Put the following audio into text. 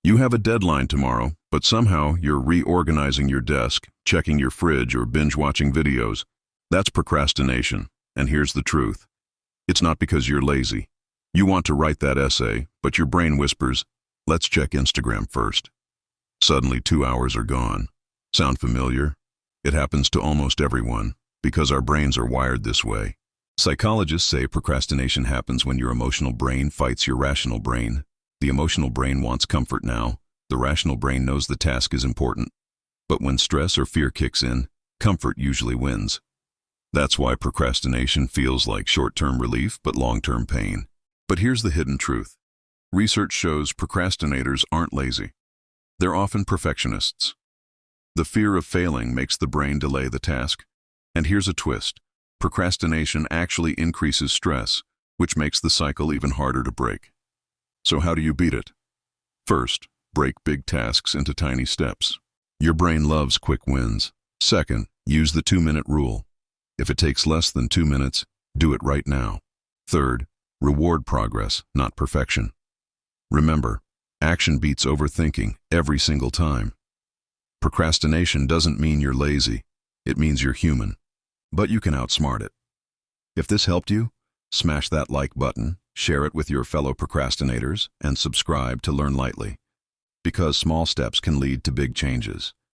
You have a deadline tomorrow, but somehow you're reorganizing your desk, checking your fridge, or binge-watching videos. That's procrastination, and here's the truth. It's not because you're lazy. You want to write that essay, but your brain whispers, "Let's check Instagram first." Suddenly 2 hours are gone. Sound familiar? It happens to almost everyone, because our brains are wired this way. Psychologists say procrastination happens when your emotional brain fights your rational brain. The emotional brain wants comfort now. The rational brain knows the task is important. But when stress or fear kicks in, comfort usually wins. That's why procrastination feels like short-term relief but long-term pain. But here's the hidden truth. Research shows procrastinators aren't lazy. They're often perfectionists. The fear of failing makes the brain delay the task. And here's a twist. Procrastination actually increases stress, which makes the cycle even harder to break. So how do you beat it? First, break big tasks into tiny steps. Your brain loves quick wins. Second, use the 2-minute rule. If it takes less than 2 minutes, do it right now. Third, reward progress, not perfection. Remember, action beats overthinking every single time. Procrastination doesn't mean you're lazy. It means you're human. But you can outsmart it. If this helped you, smash that like button, share it with your fellow procrastinators, and subscribe to Learn Lightly. Because small steps can lead to big changes.